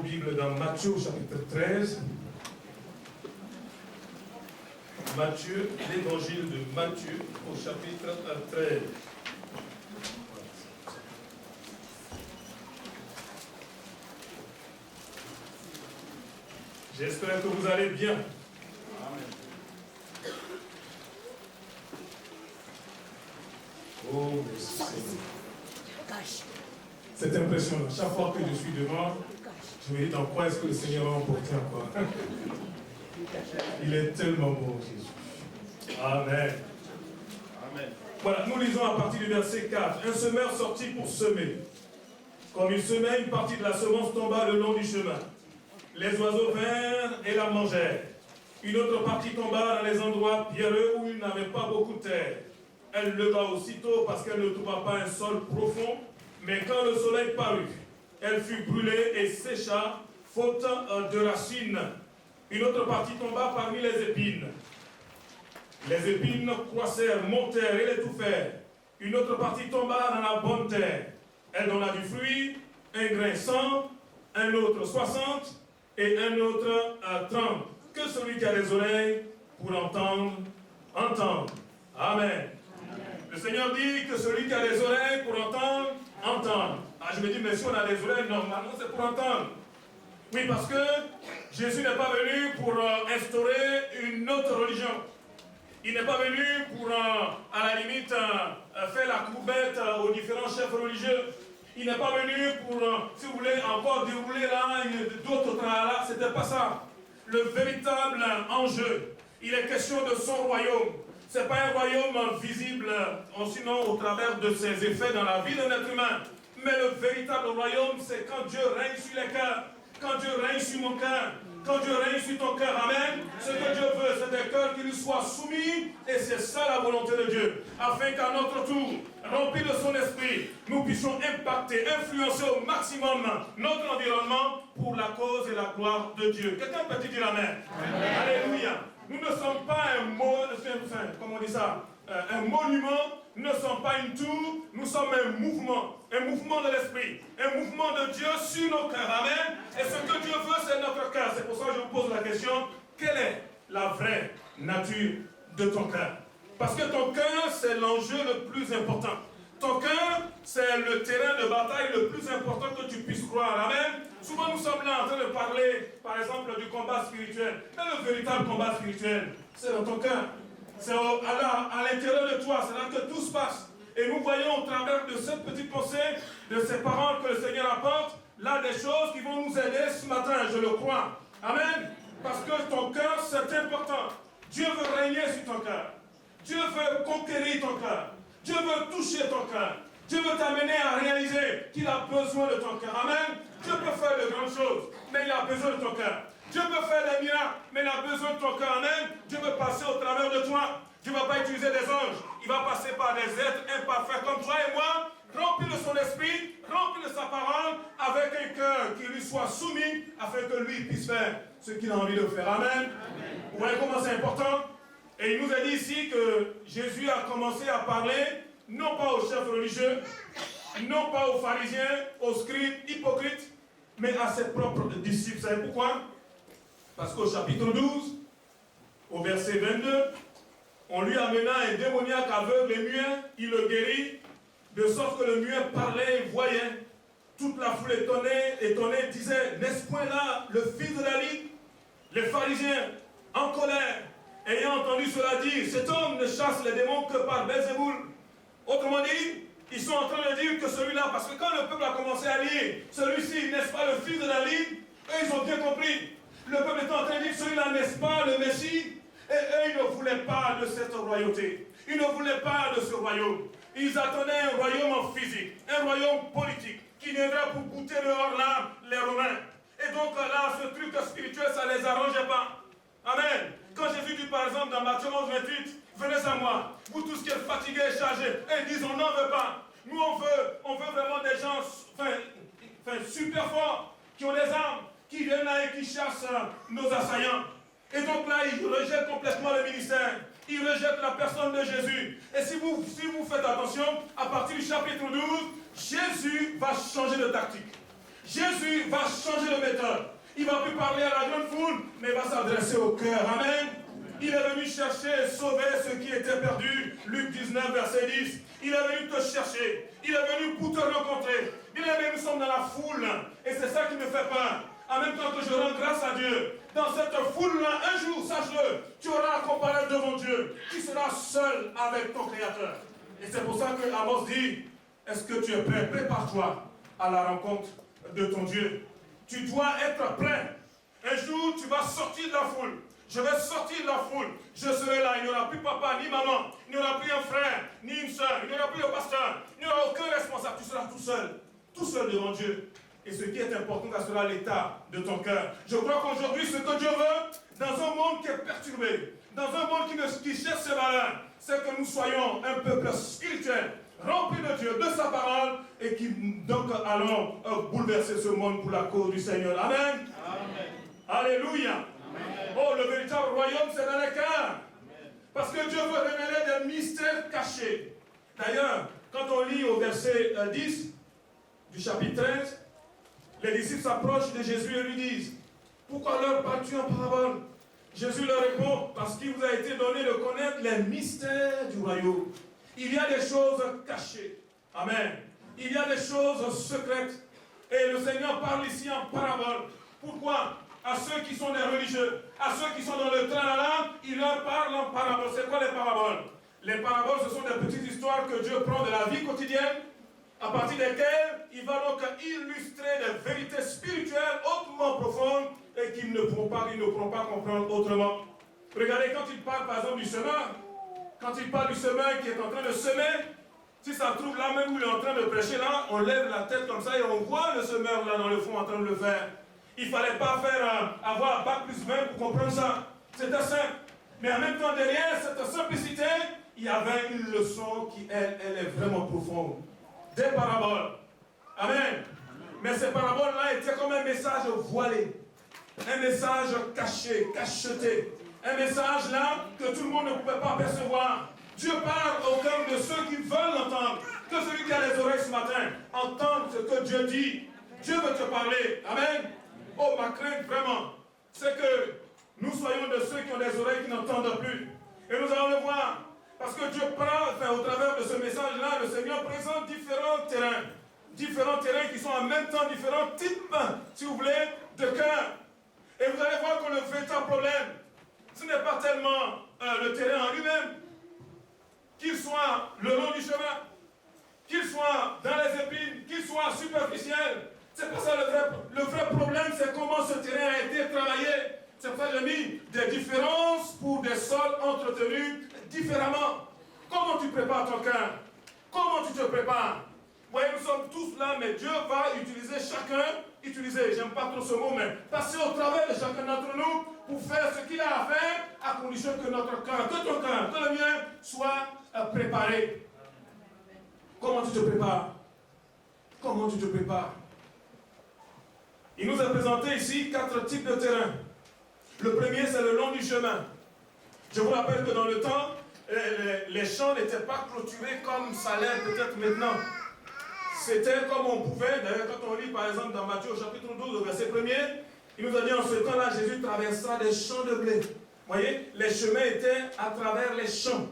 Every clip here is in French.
Bibles dans Matthieu chapitre 13. Matthieu, l'évangile de Matthieu au chapitre 13. J'espère que vous allez bien. Amen. Oh, merci Seigneur. C'est impressionnant. Chaque fois que je suis devant, je me dis dans quoi est-ce que le Seigneur va emporter encore. Il est tellement bon, Jésus. Amen. Amen. Voilà, nous lisons à partir du verset 4. Un semeur sortit pour semer. Comme il semait, une partie de la semence tomba le long du chemin. Les oiseaux vinrent et la mangèrent. Une autre partie tomba dans les endroits pierreux où il n'avait pas beaucoup de terre. Elle leva aussitôt parce qu'elle ne trouva pas un sol profond, mais quand le soleil parut, elle fut brûlée et sécha, faute de racines. Une autre partie tomba parmi les épines. Les épines croissèrent, montèrent et l'étouffèrent. Une autre partie tomba dans la bonne terre. Elle donna du fruit, un grain 100, un autre 60 et un autre 30. Que celui qui a des oreilles pour entendre, entende. Amen. Le Seigneur dit que celui qui a des oreilles pour entendre, entende. Ah, je me dis, mais si on a des oreilles, normalement c'est pour entendre. Oui, parce que Jésus n'est pas venu pour instaurer une autre religion. Il n'est pas venu pour, à la limite, faire la courbette aux différents chefs religieux. Il n'est pas venu pour, si vous voulez, encore dérouler là, d'autres tralala. Ce n'était pas ça. Le véritable enjeu, il est question de son royaume. Ce n'est pas un royaume visible, sinon au travers de ses effets dans la vie d'un être humain. Mais le véritable royaume, c'est quand Dieu règne sur les cœurs. Quand Dieu règne sur mon cœur, quand Dieu règne sur ton cœur, amen. Ce que Dieu veut, c'est des cœurs qui lui soient soumis, et c'est ça la volonté de Dieu. Afin qu'à notre tour, remplis de son esprit, nous puissions impacter, influencer au maximum notre environnement pour la cause et la gloire de Dieu. Quelqu'un peut dire amen? Amen. Alléluia. Nous ne sommes pas comment on dit ça? Un monument, nous ne sommes pas une tour, nous sommes un mouvement de l'esprit, un mouvement de Dieu sur nos cœurs, amen. Et ce que Dieu veut, c'est notre cœur. C'est pour ça que je vous pose la question, quelle est la vraie nature de ton cœur? Parce que ton cœur, c'est l'enjeu le plus important. Ton cœur, c'est le terrain de bataille le plus important que tu puisses croire, amen. Souvent, nous sommes là en train de parler, par exemple, du combat spirituel. Mais le véritable combat spirituel, c'est dans ton cœur. C'est à l'intérieur de toi, c'est là que tout se passe. Et nous voyons au travers de cette petite pensée, de ces paroles que le Seigneur apporte, là des choses qui vont nous aider ce matin, je le crois. Amen. Parce que ton cœur, c'est important. Dieu veut régner sur ton cœur. Dieu veut conquérir ton cœur. Dieu veut toucher ton cœur. Dieu veut t'amener à réaliser qu'il a besoin de ton cœur. Amen. Dieu peut faire de grandes choses, mais il a besoin de ton cœur. Dieu peut faire des miracles, mais il a besoin de ton cœur. Amen. Dieu veut passer au travers de toi. Dieu ne va pas utiliser des anges. Il va passer par des êtres imparfaits comme toi et moi, remplis de son esprit, remplis de sa parole, avec un cœur qui lui soit soumis, afin que lui puisse faire ce qu'il a envie de faire. Amen. Amen. Vous voyez comment c'est important? Et il nous a dit ici que Jésus a commencé à parler, non pas aux chefs religieux, non pas aux pharisiens, aux scribes hypocrites, mais à ses propres disciples. Vous savez pourquoi? Parce qu'au chapitre 12, au verset 22, on lui amena un démoniaque aveugle et muet, il le guérit, de sorte que le muet parlait et voyait. Toute la foule étonnée, disait, n'est-ce point là le fils de David? Les pharisiens, en colère, ayant entendu cela dire, cet homme ne chasse les démons que par Belzéboul. Autrement dit, ils sont en train de dire que celui-là, parce que quand le peuple a commencé à lire, celui-ci, n'est-ce pas le fils de David? Eux, ils ont bien compris. Le peuple était en train de dire, celui-là, n'est-ce pas le Messie? Et eux, ils ne voulaient pas de cette royauté. Ils ne voulaient pas de ce royaume. Ils attendaient un royaume en physique, un royaume politique, qui viendrait pour goûter dehors là, les Romains. Et donc là, ce truc spirituel, ça ne les arrangeait pas. Amen. Quand Jésus dit par exemple dans Matthieu 11, 28, venez à moi, vous tous qui êtes fatigués et chargés, et ils disent on n'en veut pas. Nous on veut vraiment des gens super forts, qui ont des armes, qui viennent là et qui chassent nos assaillants. Et donc là, ils rejettent complètement le ministère. Ils rejettent la personne de Jésus. Et si vous faites attention, à partir du chapitre 12, Jésus va changer de tactique. Jésus va changer de méthode. Il ne va plus parler à la grande foule, mais il va s'adresser au cœur. Amen. Il est venu chercher et sauver ceux qui étaient perdus. Luc 19, verset 10. Il est venu te chercher. Il est venu pour te rencontrer. Il est venu, nous sommes dans la foule. Et c'est ça qui me fait peur. En même temps que je rends grâce à Dieu, dans cette foule-là, un jour, sache-le, tu auras à comparer devant Dieu. Tu seras seul avec ton Créateur. Et c'est pour ça que Amos dit, est-ce que tu es prêt? Prépare-toi à la rencontre de ton Dieu. Tu dois être prêt. Un jour, tu vas sortir de la foule. Je vais sortir de la foule. Je serai là. Il n'y aura plus papa ni maman. Il n'y aura plus un frère ni une soeur. Il n'y aura plus le pasteur. Il n'y aura aucun responsable. Tu seras tout seul. Tout seul devant Dieu. Et ce qui est important, ça sera l'état de ton cœur. Je crois qu'aujourd'hui, ce que Dieu veut, dans un monde qui est perturbé, dans un monde qui cherche ses valeurs, c'est que nous soyons un peuple spirituel, rempli de Dieu, de sa parole, et qui donc allons bouleverser ce monde pour la cause du Seigneur. Amen. Amen. Alléluia. Amen. Oh, le véritable royaume, c'est dans les cœurs. Parce que Dieu veut révéler des mystères cachés. D'ailleurs, quand on lit au verset 10 du chapitre 13, les disciples s'approchent de Jésus et lui disent, pourquoi leur parles-tu en parabole? Jésus leur répond, parce qu'il vous a été donné de connaître les mystères du royaume. Il y a des choses cachées. Amen. Il y a des choses secrètes. Et le Seigneur parle ici en parabole. Pourquoi? À ceux qui sont des religieux, à ceux qui sont dans le train-là, il leur parle en parabole. C'est quoi les paraboles? Les paraboles, ce sont des petites histoires que Dieu prend de la vie quotidienne, à partir desquelles il va donc illustrer des vérités spirituelles hautement profondes et qu'ils ne pourront pas comprendre autrement. Regardez, quand il parle par exemple du semeur, quand il parle du semeur qui est en train de semer, si ça trouve là même où il est en train de prêcher là, on lève la tête comme ça et on voit le semeur là dans le fond en train de le faire. Il ne fallait pas avoir bac plus 20 pour comprendre ça. C'était simple. Mais en même temps, derrière cette simplicité, il y avait une leçon qui, elle est vraiment profonde. Des paraboles. Amen. Mais ces paraboles-là étaient comme un message voilé. Un message caché, cacheté. Un message là que tout le monde ne pouvait pas percevoir. Dieu parle au cœur de ceux qui veulent l'entendre. Que celui qui a les oreilles ce matin entende ce que Dieu dit. Dieu veut te parler. Amen. Oh, ma crainte vraiment, c'est que nous soyons de ceux qui ont des oreilles qui n'entendent plus. Et nous allons le voir. Parce que Dieu parle, au travers de ce message-là, le Seigneur présente différents terrains. Différents terrains qui sont en même temps différents types, si vous voulez, de cœur. Et vous allez voir que le véritable problème, ce n'est pas tellement le terrain en lui-même, qu'il soit le long du chemin, qu'il soit dans les épines, qu'il soit superficiel. C'est pas ça le vrai problème, c'est comment ce terrain a été travaillé. C'est pour ça que j'ai mis des différences pour des sols entretenus différemment. Comment tu prépares ton cœur? Comment tu te prépares? Vous voyez, nous sommes tous là, mais Dieu va utiliser chacun, j'aime pas trop ce mot, mais passer au travers de chacun d'entre nous pour faire ce qu'il a à faire, à condition que notre cœur, que ton cœur, que le mien, soit préparé. Comment tu te prépares? Comment tu te prépares? Il nous a présenté ici 4 types de terrains. Le premier, c'est le long du chemin. Je vous rappelle que dans le temps, les champs n'étaient pas clôturés comme ça l'est peut-être maintenant. C'était comme on pouvait. D'ailleurs, quand on lit par exemple dans Matthieu au chapitre 12, au verset 1er, il nous a dit en ce temps-là, Jésus traversa des champs de blé. Vous voyez, les chemins étaient à travers les champs.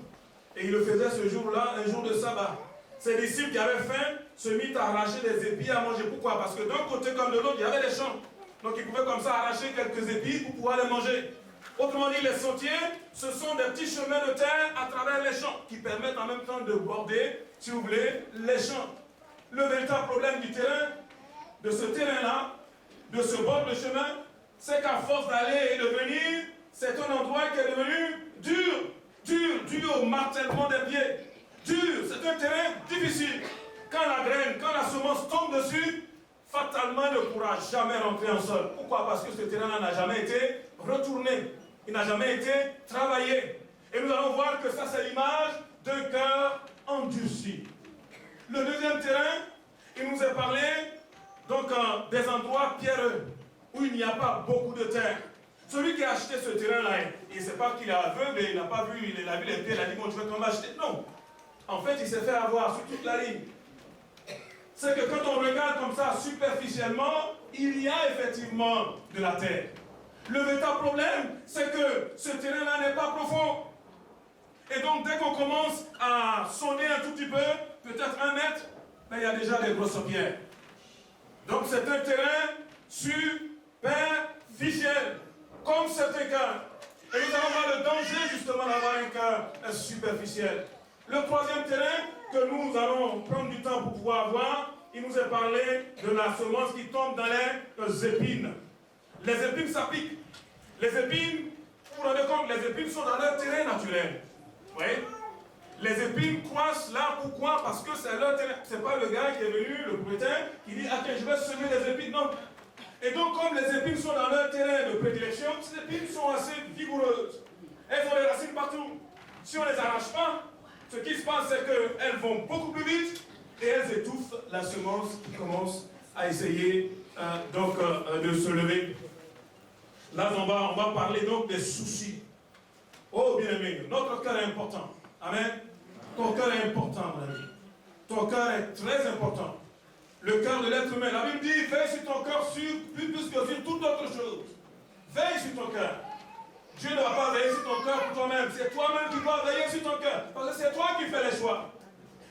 Et il le faisait ce jour-là, un jour de sabbat. Ses disciples qui avaient faim se mirent à arracher des épis à manger. Pourquoi? Parce que d'un côté comme de l'autre, il y avait des champs. Donc ils pouvaient comme ça arracher quelques épis pour pouvoir les manger. Autrement dit, les sentiers, ce sont des petits chemins de terre à travers les champs qui permettent en même temps de border, si vous voulez, les champs. Le véritable problème du terrain, de ce terrain-là, de ce bord de chemin, c'est qu'à force d'aller et de venir, c'est un endroit qui est devenu dur au martèlement des pieds. Dur, c'est un terrain difficile. Quand la graine, quand la semence tombe dessus, fatalement, il ne pourra jamais rentrer en sol. Pourquoi? Parce que ce terrain-là n'a jamais été retourné. Il n'a jamais été travaillé. Et nous allons voir que ça, c'est l'image d'un cœur endurci. Le deuxième terrain, il nous est parlé donc des endroits pierreux, où il n'y a pas beaucoup de terre. Celui qui a acheté ce terrain-là, il ne sait pas qu'il est aveugle, il n'a pas vu, il a vu les pierres, il a dit, bon, tu veux qu'on m'achète? Non. En fait, il s'est fait avoir sur toute la ligne. c'est que quand on regarde comme ça superficiellement, il y a effectivement de la terre. Le véritable problème, c'est que ce terrain-là n'est pas profond. Et donc, dès qu'on commence à sonner un tout petit peu, peut-être 1 mètre, ben, il y a déjà des grosses pierres. Donc, c'est un terrain superficiel, comme certains cœurs. Et nous allons voir le danger, justement, d'avoir un cœur superficiel. Le 3e terrain que nous allons prendre du temps pour pouvoir voir, il nous est parlé de la semence qui tombe dans les épines. Les épines, ça pique. Les épines, vous vous rendez compte, les épines sont dans leur terrain naturel. Vous voyez? Les épines croissent là, pourquoi? Parce que c'est leur terrain. Ce n'est pas le gars qui est venu, le propriétaire, qui dit, ah, je vais semer les épines. Non. Et donc, comme les épines sont dans leur terrain de prédilection, ces épines sont assez vigoureuses. Elles ont des racines partout. Si on ne les arrache pas, ce qui se passe, c'est qu'elles vont beaucoup plus vite et elles étouffent la semence qui commence à essayer de se lever. Là, on va parler donc des soucis. Oh, bien-aimé, notre cœur est important. Amen. Ton cœur est important, mon ami. Ton cœur est très important. Le cœur de l'être humain. La Bible dit, veille sur ton cœur plus que sur toute autre chose. Veille sur ton cœur. Dieu ne va pas veiller sur ton cœur pour toi-même. C'est toi-même qui dois veiller sur ton cœur. Parce que c'est toi qui fais les choix.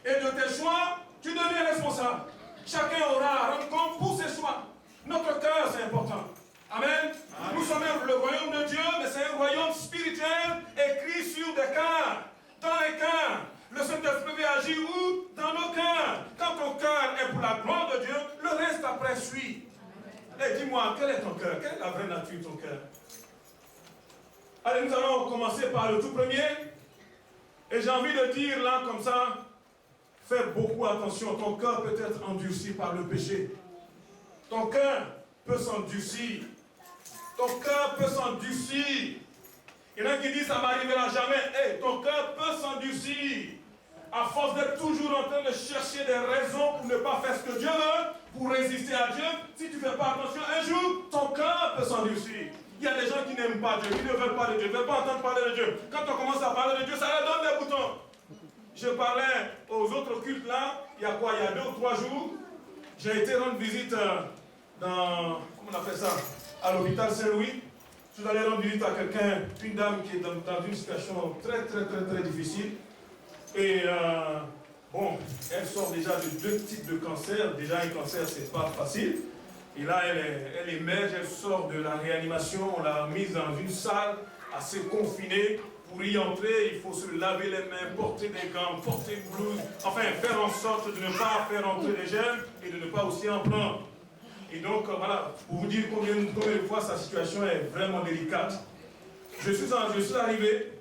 Et de tes choix, tu deviens responsable. Chacun aura à rendre compte pour ses choix. Notre cœur, c'est important. Amen. Nous sommes le royaume de Dieu, mais c'est un royaume spirituel écrit sur des cœurs. Dans les cœurs. Le Saint-Esprit agit où? Dans nos cœurs. Quand ton cœur est pour la gloire de Dieu, le reste après suit. Allez, dis-moi, quel est ton cœur? Quelle est la vraie nature de ton cœur? Allez, nous allons commencer par le tout premier. Et j'ai envie de dire là, comme ça, fais beaucoup attention. Ton cœur peut être endurci par le péché. Ton cœur peut s'endurcir. Ton cœur peut s'endurcir. Il y en a qui disent, ça ne m'arrivera jamais. Hey, ton cœur peut s'endurcir. À force d'être toujours en train de chercher des raisons pour ne pas faire ce que Dieu veut, pour résister à Dieu, si tu ne fais pas attention, un jour, ton cœur peut s'endurcir. Il y a des gens qui n'aiment pas Dieu, qui ne veulent pas de Dieu, ne veulent pas entendre parler de Dieu. Quand on commence à parler de Dieu, ça leur donne des boutons. Je parlais aux autres cultes là, il y a quoi? Il y a 2 ou 3 jours, j'ai été rendre visite dans, comment on appelle ça, à l'hôpital Saint-Louis. Je suis allé rendre visite à quelqu'un, une dame qui est dans une situation très difficile. Et bon, elle sort déjà de 2 types de cancers. Déjà, un cancer, c'est pas facile. Et là, elle émerge, elle sort de la réanimation. On l'a mise dans une salle assez confinée. Pour y entrer, il faut se laver les mains, porter des gants, porter une blouse. Enfin, faire en sorte de ne pas faire entrer les germes et de ne pas aussi en prendre. Et donc, voilà, pour vous dire combien de fois sa situation est vraiment délicate. Je suis arrivé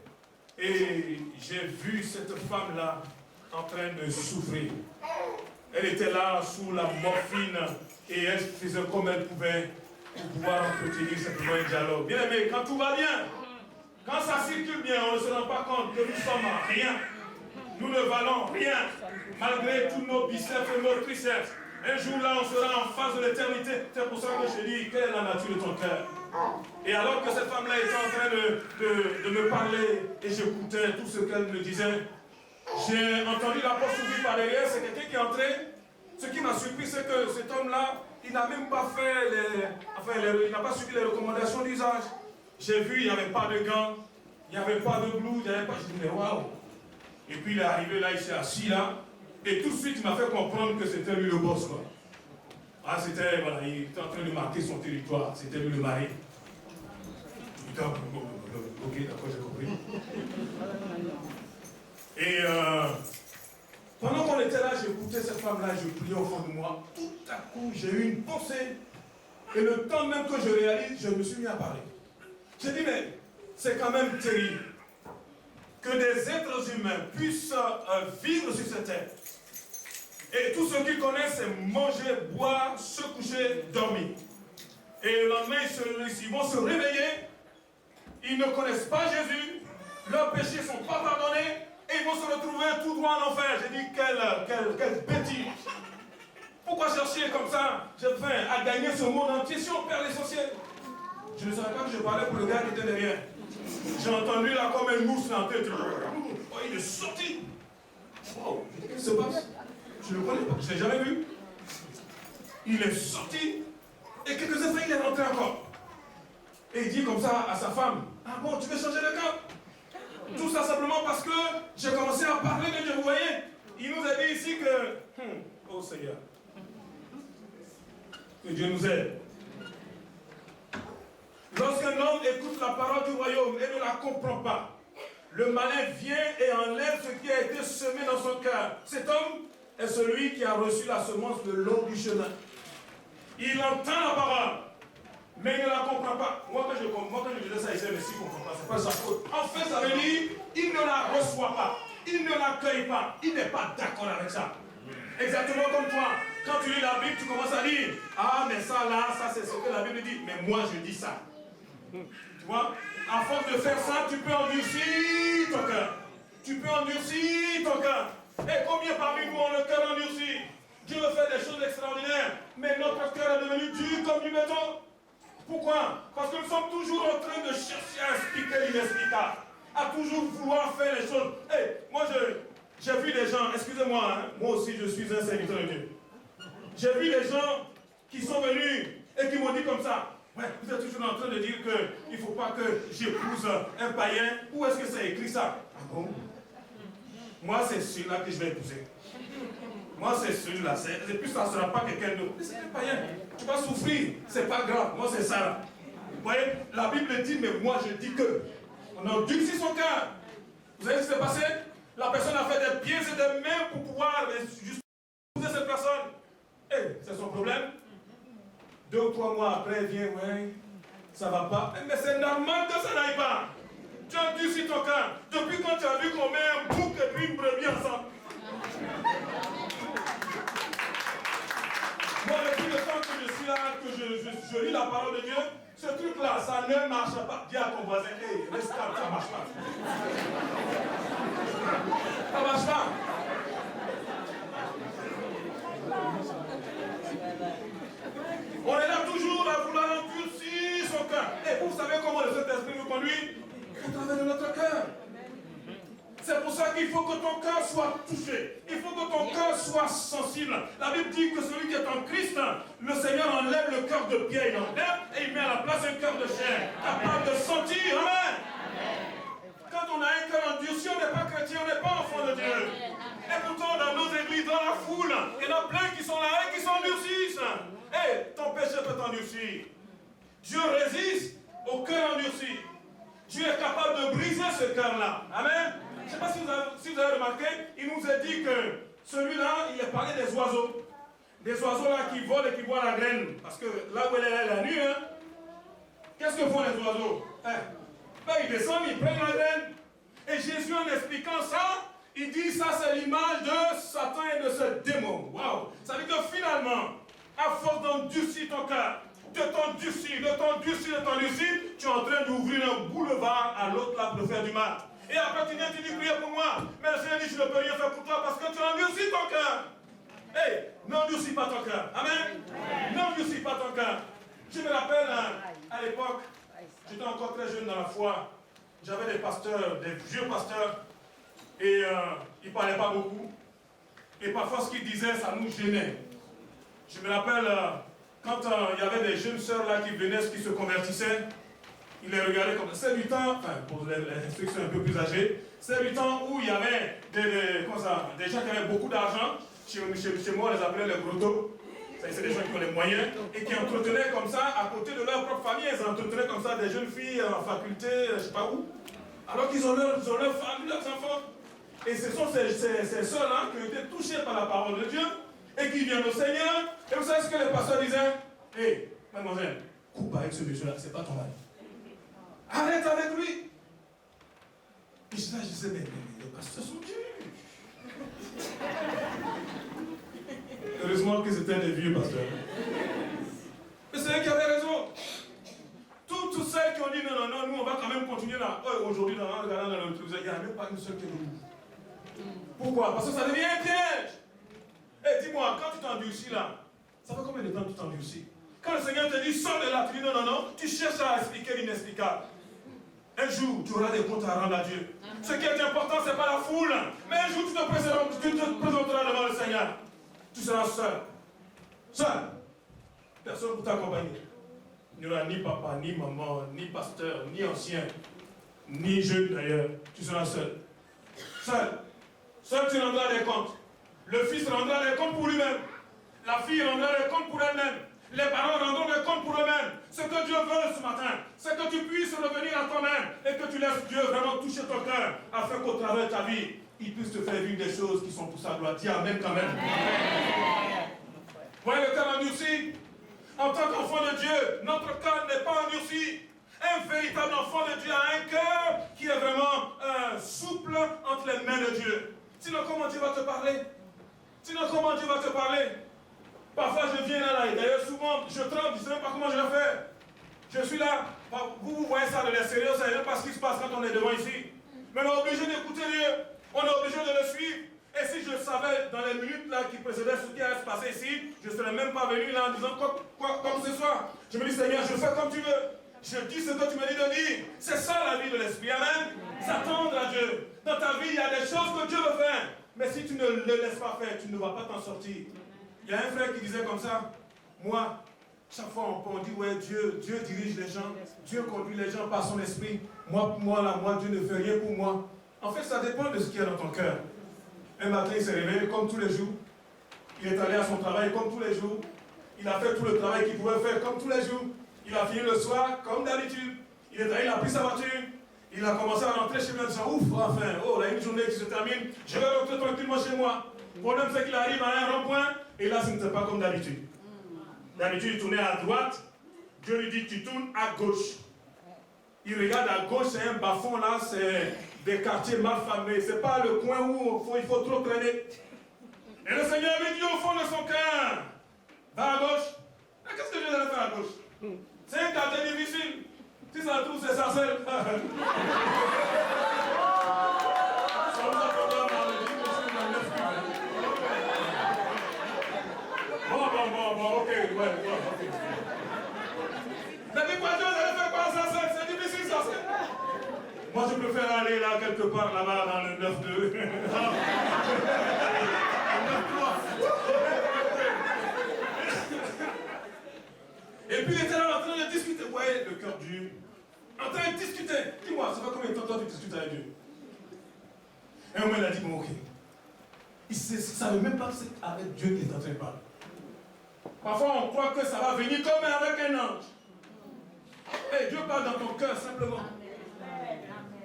et j'ai vu cette femme-là en train de souffrir. Elle était là sous la morphine et elle faisait comme elle pouvait pour pouvoir entretenir simplement un dialogue. Bien aimé, quand tout va bien, quand ça circule bien, on ne se rend pas compte que nous sommes à rien. Nous ne valons rien, malgré tous nos biceps et nos triceps. Un jour là, on sera en face de l'éternité. C'est pour ça que je dis, quelle est la nature de ton cœur? Et alors que cette femme-là était en train de me parler, et j'écoutais tout ce qu'elle me disait, j'ai entendu la porte s'ouvrir par derrière, c'est quelqu'un qui est entré. Ce qui m'a surpris, c'est que cet homme-là, il n'a même pas fait il n'a pas suivi les recommandations d'usage. J'ai vu, il n'y avait pas de gants, il n'y avait pas de blouse, il n'y avait pas... Je dis, mais waouh! Et puis il est arrivé là, il s'est assis là. Et tout de suite, il m'a fait comprendre que c'était lui le boss, quoi. Ah, c'était, voilà, il était en train de marquer son territoire. C'était lui le mari. Ok, d'accord, j'ai compris. Et pendant qu'on était là, j'écoutais cette femme-là, je priais au fond de moi. Tout à coup, j'ai eu une pensée. Et le temps même que je réalise, je me suis mis à parler. J'ai dit, mais c'est quand même terrible que des êtres humains puissent vivre sur cette terre. Et tout ce qu'ils connaissent, c'est manger, boire, se coucher, dormir. Et le lendemain, ils vont se réveiller. Ils ne connaissent pas Jésus. Leurs péchés ne sont pas pardonnés. Et ils vont se retrouver tout droit en enfer. J'ai dit, quelle bêtise. Pourquoi chercher comme ça, j'ai faim, à gagner ce monde entier si on perd l'essentiel? Je ne savais pas que je parlais pour le gars qui était derrière. J'ai entendu là comme un mousse dans la tête. Oh, il est sorti. Oh, qu'est-ce qui se passe? Je ne le connais pas, je ne l'ai jamais vu. Il est sorti, et quelques instants, il est rentré encore. Et il dit comme ça à sa femme, ah bon, tu veux changer de camp? Tout ça simplement parce que j'ai commencé à parler de Dieu. Vous voyez, il nous a dit ici que, oh Seigneur, que Dieu nous aide. Lorsqu'un homme écoute la parole du royaume et ne la comprend pas, le malin vient et enlève ce qui a été semé dans son cœur. Cet homme est celui qui a reçu la semence le long du chemin. Il entend la parole, mais il ne la comprend pas. Moi, quand je disais ça, il disait, mais si je ne comprends pas, c'est pas sa faute. En fait, ça veut dire, il ne la reçoit pas, il ne l'accueille pas, il n'est pas d'accord avec ça. Exactement comme toi. Quand tu lis la Bible, tu commences à dire, ah, mais ça là, ça c'est ce que la Bible dit, mais moi je dis ça. Tu vois, à force de faire ça, tu peux endurcir ton cœur. Tu peux endurcir ton cœur. Et combien parmi nous ont le cœur endurci? Dieu fait des choses extraordinaires, mais notre cœur est devenu dur comme du béton. Pourquoi? Parce que nous sommes toujours en train de chercher à expliquer l'inexplicable, à toujours vouloir faire les choses. Hey, moi j'ai vu des gens, excusez-moi, hein, moi aussi je suis un serviteur de Dieu. J'ai vu des gens qui sont venus et qui m'ont dit comme ça, ouais, vous êtes toujours en train de dire qu'il ne faut pas que j'épouse un païen. Où est-ce que c'est écrit ça? Ah bon? Moi c'est celui-là que je vais épouser. Moi c'est celui-là. Et puis ça ne sera pas quelqu'un d'autre. Mais c'est un païen. Tu vas souffrir. C'est pas grave. Moi c'est ça là. Vous voyez, la Bible dit, mais moi je dis que on endurcit son cœur. Vous savez ce qui s'est passé? La personne a fait des pieds et des mains pour pouvoir juste épouser cette personne. Et c'est son problème. 2 ou 3 mois après, il vient, ouais, ça va pas. Mais c'est normal que ça n'aille pas. Tu as endurci ton cœur. Depuis quand tu as vu qu'on met un bouc et puis une brebis ensemble? Moi, depuis le temps que je suis là, que je lis la parole de Dieu, ce truc-là, ça ne marche pas. Dis à ton voisin, hey, reste calme, ça ne marche pas. Ça ne marche pas. On est là toujours à vouloir endurcir son cœur. Et vous savez comment le Saint-Esprit nous conduit? Au travers de notre cœur. C'est pour ça qu'il faut que ton cœur soit touché. Il faut que ton cœur soit sensible. La Bible dit que celui qui est en Christ, le Seigneur enlève le cœur de pierre, il enlève et il met à la place un cœur de chair, capable de sentir. Amen. Quand on a un cœur endurci, on n'est pas chrétien, on n'est pas enfant de Dieu. Et pourtant, dans nos églises, dans la foule, il y en a plein qui sont là et qui s'endurcissent. Hey, ton péché peut t'endurcir. Dieu résiste au cœur endurci. Dieu est capable de briser ce cœur-là. Amen. Je ne sais pas si vous avez remarqué, il nous a dit que celui-là, il a parlé des oiseaux. Des oiseaux là qui volent et qui voient la graine. Parce que là où elle est la nuit, hein, qu'est-ce que font les oiseaux? Ben, ils descendent, ils prennent la graine. Et Jésus, en expliquant ça, il dit ça c'est l'image de Satan et de ce démon. Waouh! Ça veut dire que finalement, à force d'endurcir ton cœur, de t'endurcir, tu es en train d'ouvrir un boulevard à l'autre là pour te faire du mal. Et après tu viens, tu dis priez pour moi. Mais le Seigneur dit je ne peux rien faire pour toi parce que tu endurcis ton cœur. Hey, n'endurcis pas ton cœur. Amen. N'endurcis pas ton cœur. Je me rappelle à l'époque, j'étais encore très jeune dans la foi. J'avais des pasteurs, des vieux pasteurs, et ils ne parlaient pas beaucoup. Et parfois ce qu'ils disaient, ça nous gênait. Je me rappelle quand il y avait des jeunes sœurs là qui venaient, qui se convertissaient, ils les regardaient comme ça. C'est du temps, enfin pour les instructions un peu plus âgées, c'est du temps où il y avait des gens qui avaient beaucoup d'argent. Chez moi, on les appelait les grottos. C'est des gens qui ont les moyens et qui entretenaient comme ça, à côté de leur propre famille, ils entretenaient comme ça des jeunes filles en faculté, je ne sais pas où, alors qu'ils ont leur famille, leurs enfants. Et ce sont ces sœurs-là qui ont été touchées par la parole de Dieu et qui viennent au Seigneur. Et vous savez ce que les pasteurs disaient? Hé, mademoiselle, coupe avec ce monsieur-là, c'est pas ton mari. Arrête avec lui. Et je disais, mais les pasteurs sont Dieu. Heureusement que c'était des vieux pasteurs. Mais c'est eux qui avaient raison. Toutes celles qui ont dit non, nous on va quand même continuer là. Aujourd'hui, en regardant dans le téléviseur, il n'y a même pas une seule qui est debout. Pourquoi? Parce que ça devient un piège. Et dis-moi, quand tu t'endurcis là, ça fait combien de temps que tu t'endurcis? Quand le Seigneur te dit sors de là, tu dis non, tu cherches à expliquer l'inexplicable. Un jour, tu auras des comptes à rendre à Dieu. Ce qui est important, ce n'est pas la foule. Mais un jour, tu te présenteras devant le Seigneur. Tu seras seul. Seul. personne pour t'accompagner. Il n'y aura ni papa, ni maman, ni pasteur, ni ancien, ni jeune d'ailleurs. Tu seras seul. Seul. Seul tu rendras des comptes. Le fils rendra des comptes pour lui-même. La fille rendra des comptes pour elle-même. Les parents rendront des comptes pour eux-mêmes. Ce que Dieu veut ce matin, c'est que tu puisses revenir à toi-même et que tu laisses Dieu vraiment toucher ton cœur afin qu'au travers de ta vie, il puisse te faire vivre des choses qui sont pour sa gloire. Dis Amen quand même. Voyez le cœur endurci. En tant qu'enfant de Dieu, notre cœur n'est pas endurci. Un véritable enfant de Dieu a un cœur qui est vraiment souple entre les mains de Dieu. Sinon, comment Dieu va te parler? Sinon, comment Dieu va te parler? Parfois, je viens là, et d'ailleurs, souvent, je tremble, je ne sais même pas comment je vais faire. Je suis là, vous voyez ça de l'extérieur, ça n'est même pas ce qui se passe quand on est devant ici. Mais on est obligé d'écouter Dieu, on est obligé de le suivre. Et si je savais dans les minutes là qui précédaient ce qui allait se passer ici, je ne serais même pas venu là en disant comme ce soir. Je me dis, Seigneur, je fais comme tu veux. Je dis ce que tu me dis de dire. C'est ça la vie de l'esprit. Amen. S'attendre à Dieu. Dans ta vie, il y a des choses que Dieu veut faire. Mais si tu ne le laisses pas faire, tu ne vas pas t'en sortir. Il y a un frère qui disait comme ça, moi, chaque fois on dit, ouais, Dieu dirige les gens, Dieu conduit les gens par son esprit. Moi, Dieu ne fait rien pour moi. En fait, ça dépend de ce qu'il y a dans ton cœur. Un matin, il s'est réveillé comme tous les jours. Il est allé à son travail comme tous les jours. Il a fait tout le travail qu'il pouvait faire comme tous les jours. Il a fini le soir comme d'habitude. Il est allé, il a pris sa voiture. Il a commencé à rentrer chez lui en disant, ouf, enfin, oh, là, une journée qui se termine, je vais rentrer tranquillement chez moi. Le problème, c'est qu'il arrive à un rond-point, et là, ce n'était pas comme d'habitude. D'habitude, il tournait à droite. Dieu lui dit, tu tournes à gauche. Il regarde à gauche, c'est un bas-fond là, c'est des quartiers mal famés. C'est pas le coin où il faut trop traîner. Et le Seigneur lui dit au fond de son cœur, va à gauche. Mais qu'est-ce que je vais faire à gauche? C'est un quartier difficile. Si ça trouve, c'est ça seul. Bon, ok, ouais, ok. T'as dit quoi, Dieu, vous allez faire quoi, ça seul? C'est difficile, ça seul. Moi, je préfère aller là, quelque part, là-bas, dans le 9-2. Et puis, il était là en train de discuter. Vous voyez, le cœur dur. En train de discuter. Dis-moi, ça fait combien de temps toi tu discutes avec Dieu? Et un moment, il a dit, bon, ok. Il ne savait même pas que c'est avec Dieu qu'il est en train de parler. Parfois, on croit que ça va venir comme avec un ange. Et Dieu parle dans ton cœur simplement.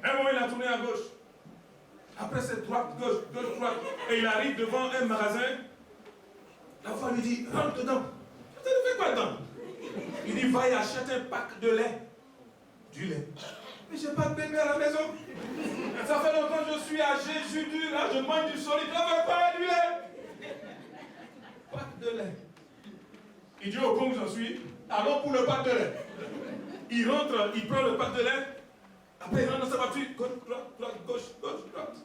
Un moment, il a tourné à gauche. Après, c'est droite, gauche, gauche, droite. Et il arrive devant un magasin. La femme lui dit, rentre dedans. Tu fais quoi dedans? Il dit, va et achète un pack de lait. Du lait. Mais je n'ai pas de bébé à la maison. Ça fait longtemps que je suis âgé, je suis dur, là, je mange du solide. Je ne veux pas du lait. Pack de lait. Il dit au bon, j'en suis. Allons pour le pack de lait. Il rentre, il prend le pack de lait. Après, il rentre dans sa voiture. Gauche, droite, gauche, gauche, droite.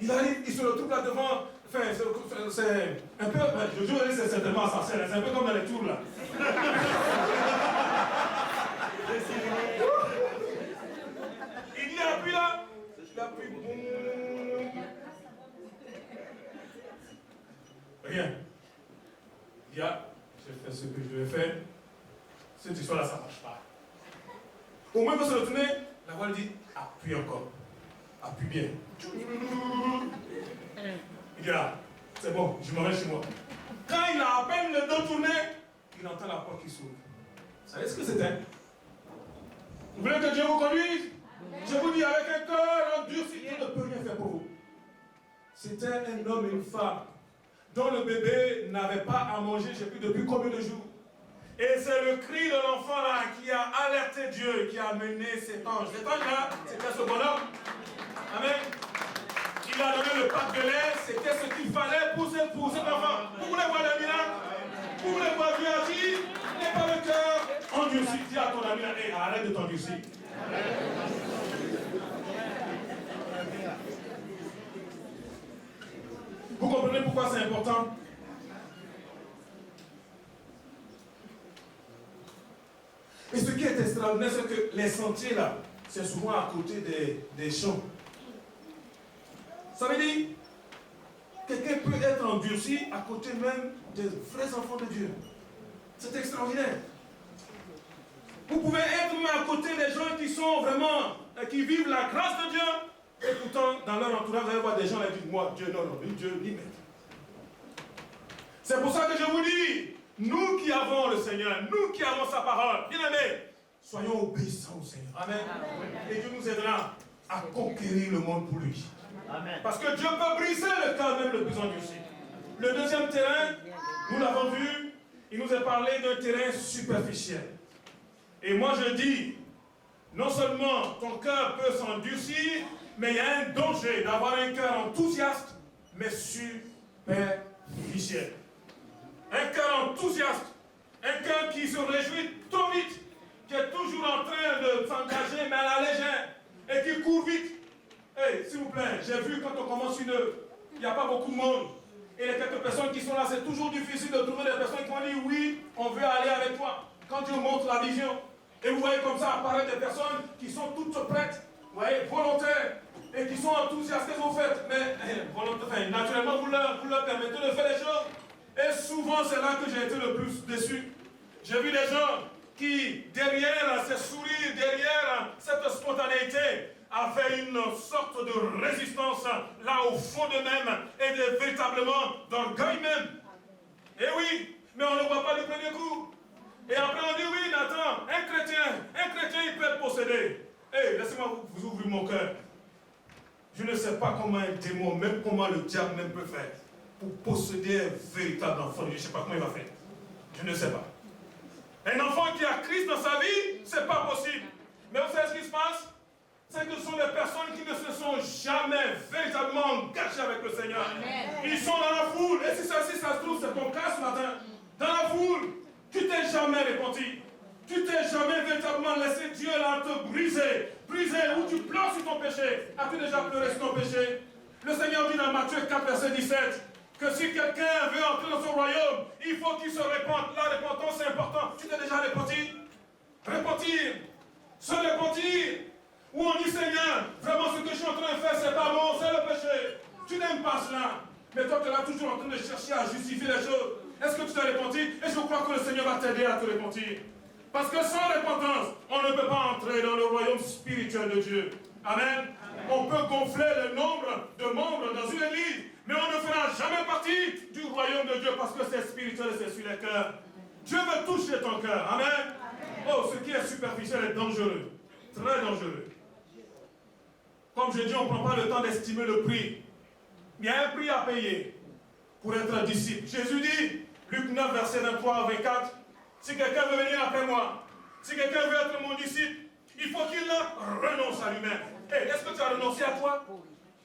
Il arrive, il se retrouve là devant. Enfin, c'est un peu. Je jure, c'est certainement ça. C'est un peu comme dans les tours là. Il dit appuie là. Je l'appuie. Rien. Il dit j'ai fait ce que je vais faire. Cette histoire-là, ça ne marche pas. Au moins, il va se retourner. La voix lui dit appuie encore. Appuie bien. Il dit c'est bon, je m'en vais chez moi. Quand il a à peine le dos tourné, il entend la porte qui s'ouvre. Vous savez ce que c'était? Vous voulez que Dieu vous conduise? Je vous dis, avec un cœur endurci, Dieu ne peut rien faire pour vous. C'était un homme et une femme dont le bébé n'avait pas à manger, je ne sais plus depuis combien de jours. Et c'est le cri de l'enfant là qui a alerté Dieu, qui a amené cet ange. Cet ange là, c'était ce bonhomme. Amen. Il a donné le pack de lait, c'était ce qu'il fallait pour cet enfant. Vous voulez voir le miracle? Vous voulez voir Dieu agir? N'ayez pas le cœur endurci. Dis à ton ami, hey, arrête de t'endurcir. Vous comprenez pourquoi c'est important? Et ce qui est extraordinaire, c'est que les sentiers là, c'est souvent à côté des champs. Ça veut dire, quelqu'un peut être endurci à côté même des vrais enfants de Dieu. C'est extraordinaire. Vous pouvez être mis à côté des gens qui sont vraiment, qui vivent la grâce de Dieu, et pourtant, dans leur entourage, vous allez voir des gens qui disent, moi, Dieu, non, ni Dieu, ni maître. C'est pour ça que je vous dis, nous qui avons le Seigneur, nous qui avons sa parole, bien aimés, soyons obéissants au Seigneur. Amen. Amen. Et Dieu nous aidera à conquérir le monde pour lui. Amen. Parce que Dieu peut briser le cœur même le plus endurci. Le deuxième terrain, nous l'avons vu, il nous a parlé d'un terrain superficiel. Et moi je dis, non seulement ton cœur peut s'endurcir, mais il y a un danger d'avoir un cœur enthousiaste, mais superficiel. Un cœur enthousiaste, un cœur qui se réjouit trop vite, qui est toujours en train de s'engager, mais à la légère, et qui court vite. Hey, s'il vous plaît, j'ai vu quand on commence une œuvre, il n'y a pas beaucoup de monde. Et les quelques personnes qui sont là, c'est toujours difficile de trouver des personnes qui vont dire oui, on veut aller avec toi. Quand Dieu montre la vision, et vous voyez comme ça apparaître des personnes qui sont toutes prêtes, vous voyez, volontaires, et qui sont enthousiastes, qu'est-ce que vous faites? Mais naturellement, vous leur permettez de faire les choses. Et souvent, c'est là que j'ai été le plus déçu. J'ai vu des gens qui, derrière ces sourires, derrière cette spontanéité, avaient une sorte de résistance là au fond d'eux-mêmes et véritablement d'orgueil même. Et oui, mais on ne le voit pas du premier coup. Et après on dit oui, Nathan, un chrétien il peut être possédé. Hey, laissez-moi vous ouvrir mon cœur. Je ne sais pas comment un démon, même comment le diable même peut faire pour posséder un véritable enfant. Je ne sais pas comment il va faire. Je ne sais pas. Un enfant qui a Christ dans sa vie, ce n'est pas possible. Mais vous savez ce qui se passe? C'est que ce sont des personnes qui ne se sont jamais véritablement engagées avec le Seigneur. Amen. Ils sont dans la foule. Et si ça se trouve, c'est ton cas ce matin. Dans la foule, tu t'es jamais repenti. Tu t'es jamais véritablement laissé Dieu là te briser. Briser où tu pleures sur ton péché. As-tu déjà pleuré sur ton péché? Le Seigneur dit dans Matthieu 4, verset 17, que si quelqu'un veut entrer dans son royaume, il faut qu'il se répente. La repentance, c'est important. Tu t'es déjà repenti? Repentir. Se repentir. Où on dit, Seigneur, vraiment ce que je suis en train de faire, c'est pas bon, c'est le péché. Tu n'aimes pas cela. Mais toi, tu es là toujours en train de chercher à justifier les choses. Est-ce que tu t'es repenti? Et je crois que le Seigneur va t'aider à te repentir. Parce que sans repentance, on ne peut pas entrer dans le royaume spirituel de Dieu. Amen. Amen. On peut gonfler le nombre de membres dans une église, mais on ne fera jamais partie du royaume de Dieu parce que c'est spirituel et c'est sur les cœurs. Dieu veut toucher ton cœur. Amen. Amen. Oh, ce qui est superficiel est dangereux. Très dangereux. Comme je dis, on ne prend pas le temps d'estimer le prix. Il y a un prix à payer pour être un disciple. Jésus dit, Luc 9, verset 23 à 24, si quelqu'un veut venir après moi, si quelqu'un veut être mon disciple, il faut qu'il renonce à lui-même. Hey, est-ce que tu as renoncé à toi?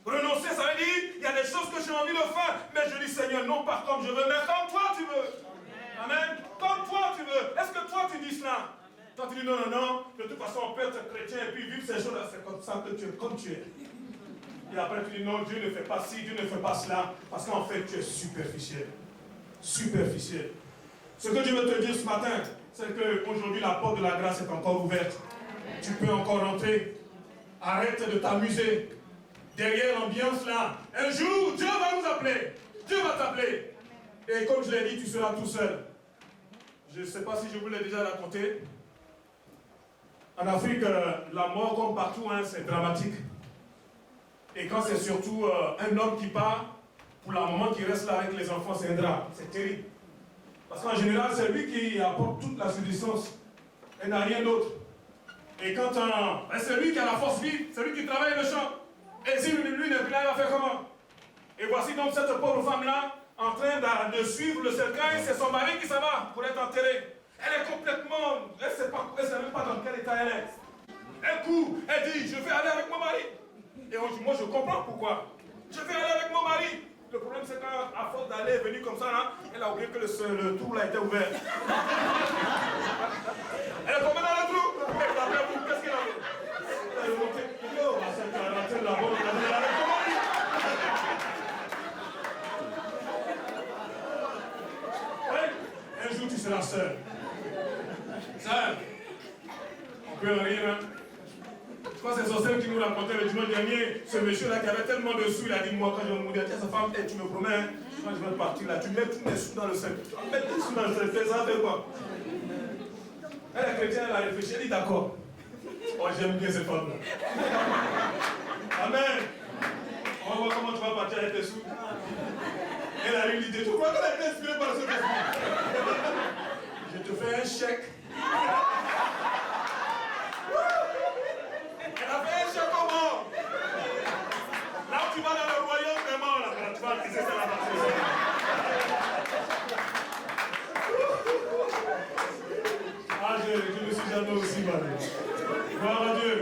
Renoncer, ça veut dire, il y a des choses que j'ai envie de faire, mais je dis, Seigneur, non pas comme je veux, mais comme toi tu veux. Amen. Comme toi tu veux. Est-ce que toi tu dis cela? Toi tu dis non, non, non, de toute façon on peut être chrétien et puis vivre ces choses-là, c'est comme ça que tu es, comme tu es. Et après tu dis non, Dieu ne fait pas ci, Dieu ne fait pas cela, parce qu'en fait tu es superficiel. Superficiel. Ce que je veux te dire ce matin, c'est qu'aujourd'hui la porte de la grâce est encore ouverte. Tu peux encore rentrer. Arrête de t'amuser. Derrière l'ambiance là, un jour Dieu va nous appeler. Dieu va t'appeler. Et comme je l'ai dit, tu seras tout seul. Je ne sais pas si je vous l'ai déjà raconté. En Afrique, la mort, comme partout, hein, c'est dramatique. Et quand c'est surtout un homme qui part, pour la maman qui reste là avec les enfants, c'est un drame. C'est terrible. Parce qu'en général, c'est lui qui apporte toute la subsistance. Elle n'a rien d'autre. Et quand c'est lui qui a la force vive, c'est lui qui travaille le champ. Et si lui n'est plus là, il va faire comment? Et voici donc cette pauvre femme-là, en train de suivre le cercueil, c'est son mari qui s'en va pour être enterré. Elle est complètement, elle ne sait même pas dans quel état elle est. Elle court, elle dit, je vais aller avec mon mari. Et moi je comprends pourquoi. Je vais aller avec mon mari. Le problème c'est qu'à force d'aller et venir comme ça, là, elle a oublié que le trou là était ouvert. Elle est tombée dans le trou. Qu'est-ce qu'elle a fait? Elle est montée. Oh, c'est qu'elle a rentré là-bas, elle a dit, avec ton mari. Un jour tu seras seul. Seul. On peut rire, hein? Je crois que c'est Sosem qui nous racontait le dimanche dernier, ce monsieur-là qui avait tellement de sous, il a dit, moi quand je vais mourir, sa femme, tu me promets, hein, quand je vais partir là, tu mets tous mes sous dans le sac. Tu vas mettre tes sous dans le sac, fais ça, fais quoi? Elle est chrétienne, elle a réfléchi, elle dit d'accord. Oh, j'aime bien cette femme-là. Amen. On va voir comment tu vas partir avec tes sous. Elle a eu l'idée. Tu crois qu'elle a été inspirée par ce Facebook? Je te fais un chèque. Elle a fait un chèque comment? Là où tu vas dans le royaume vraiment, là, tu vas utiliser ça là-bas. Ah, je me suis jamais aussi marié. Gloire à Dieu.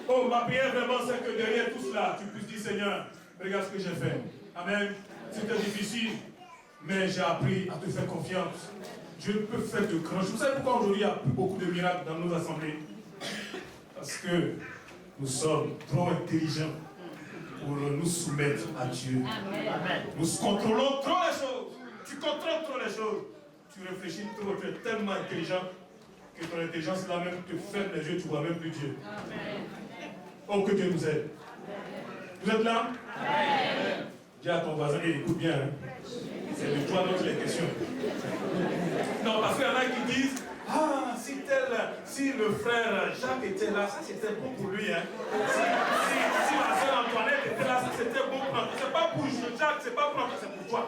Oh, ma prière vraiment, c'est que derrière tout cela, tu puisses dire, Seigneur, regarde ce que j'ai fait. Amen. C'était difficile, mais j'ai appris à te faire confiance. Dieu peut faire de grands choses. Vous savez pourquoi aujourd'hui il y a plus beaucoup de miracles dans nos assemblées? Parce que nous sommes trop intelligents pour nous soumettre à Dieu. Amen. Nous contrôlons trop les choses. Tu contrôles trop les choses. Tu réfléchis trop, tu es tellement intelligent que ton intelligence là même te ferme les yeux, tu ne vois même plus Dieu. Amen. Oh, que Dieu nous aide. Vous êtes là? Amen. Dis à ton voisin, écoute bien, hein. C'est de toi notre les questions. Non, parce qu'il y en a qui disent, ah, si le frère Jacques était là, ça c'était bon pour lui. Hein. Si la sœur Antoinette était là, ça c'était bon pour lui. C'est pas pour Jacques, c'est pas pour lui, c'est pour toi.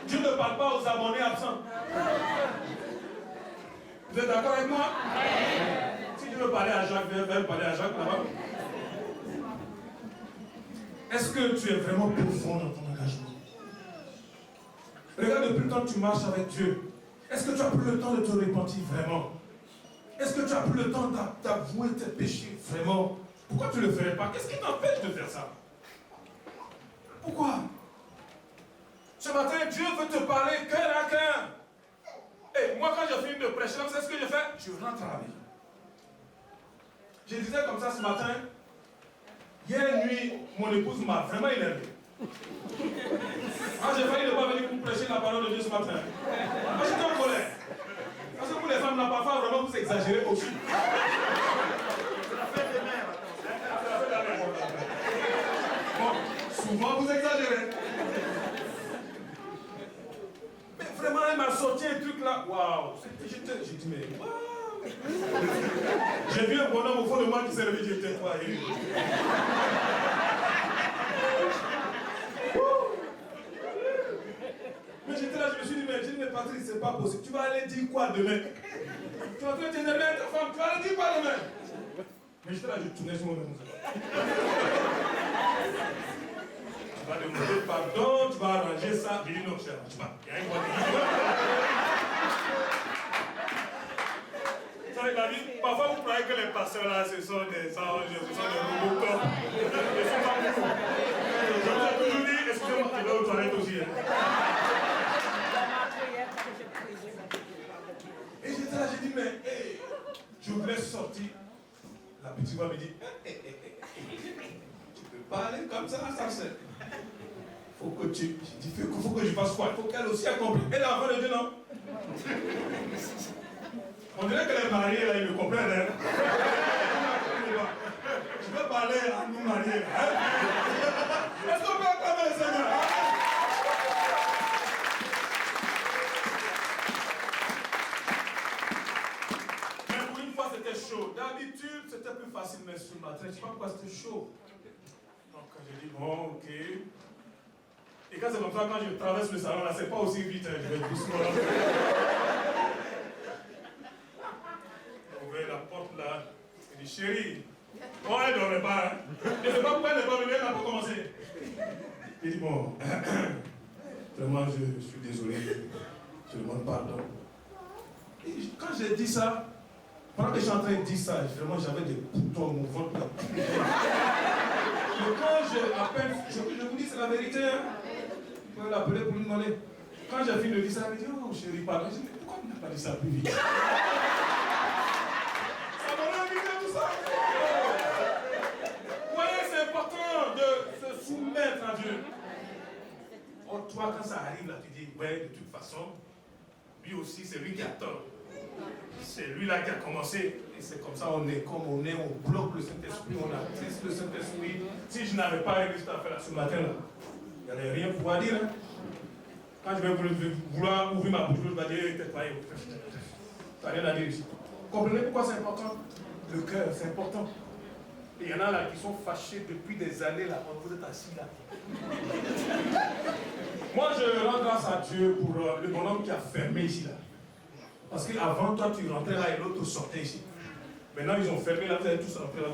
Dieu ne parle pas aux abonnés absents. Vous êtes d'accord avec moi? Si tu veux parler à Jacques, viens parler à Jacques là-bas. Est-ce que tu es vraiment profond dans ton engagement? Regarde, depuis le temps que tu marches avec Dieu, est-ce que tu as pris le temps de te repentir vraiment? Est-ce que tu as pris le temps d'avouer tes péchés vraiment? Pourquoi tu ne le ferais pas? Qu'est-ce qui t'empêche de faire ça? Pourquoi? Ce matin, Dieu veut te parler cœur à cœur. Et moi, quand j'ai fini de prêcher, c'est ce que je fais? Je rentre à la maison. Je disais comme ça ce matin. Hier nuit, mon épouse m'a vraiment énervé. J'ai failli ne pas venir pour prêcher la parole de Dieu ce matin. Moi, j'étais en colère. Parce que vous, les femmes, parfois, vraiment, vous exagérez aussi. C'est la fête des mères. Bon, souvent, vous exagérez. Mais vraiment, elle m'a sorti un truc là. Waouh! J'ai dit, mais waouh! J'ai vu un bonhomme au fond de moi qui s'est réveillé, j'étais quoi? Mais j'étais là, je me suis dit, mais Patrick, c'est pas possible. Tu vas aller dire quoi demain? Tu vas te t'énerver à ta femme, tu vas aller dire quoi demain? Mais j'étais là, je tournais sur moi-même. Tu vas demander pardon, tu vas arranger ça. J'ai dit non, cher, tu vas. Il y a une bonne parfois vous croyez que les pasteurs là, ce sont des anges, ce sont des robots. Ils sont pas beaucoup. Je vous ai toujours dit, excusez-moi, je vais aux toilettes aussi. Hein. Et j'étais là, j'ai dit, mais hey, je voulais sortir. La petite voix me dit, tu peux pas aller comme ça, ça c'est. Faut que tu. J'ai dit, faut que je fasse quoi? Il faut qu'elle aussi accomplisse. Elle est en train de dire non. On dirait qu'elle est mariée, là, ils me comprennent. Hein? Je veux parler à nous mariés. Hein? Est-ce qu'on peut acclamer le Seigneur? Mais pour une fois, c'était chaud. D'habitude, c'était plus facile, mais ce matin, je ne sais pas pourquoi c'était chaud. Donc, j'ai dit, bon, ok. Et quand c'est comme ça, quand je traverse le salon, là, c'est pas aussi vite, hein, je vais doucement. La porte là, elle dit chérie, oh elle ne dormait pas, hein. Je ne sais pas pourquoi elle n'est pas venue, elle n'a pas commencé. Il dit bon, vraiment je suis désolé, je demande pardon. Et quand j'ai dit ça, pendant que je suis en train de dire ça, vraiment j'avais des boutons au ventre là. Mais quand à peine, je vous dis c'est la vérité, hein. Je peux l'appeler pour lui demander. Quand j'ai fini de dire ça, elle me dit oh chérie, pardon. Je dis mais pourquoi tu n'as pas dit ça plus vite? Vous voyez, c'est important de se soumettre à Dieu. Oh, toi, quand ça arrive, là, tu dis, ouais, de toute façon, lui aussi, c'est lui qui a tort. C'est lui-là qui a commencé. Et c'est comme ça, on est comme on est, on bloque le Saint-Esprit, on atteste le Saint-Esprit. Si je n'avais pas réussi à faire ce matin-là, il n'y aurait rien pour pouvoir dire. Hein. Quand je vais vouloir ouvrir ma bouche, je vais dire, peut-être pas, ça n'a rien à dire ici. Vous comprenez pourquoi c'est important? Le cœur, c'est important. Et il y en a là qui sont fâchés depuis des années là, quand vous êtes assis là. Moi, je rends grâce à Dieu pour le bonhomme qui a fermé ici là. Parce qu'avant, toi, tu rentrais là et l'autre sortait ici. Maintenant, ils ont fermé là, vous allez tous rentrer là.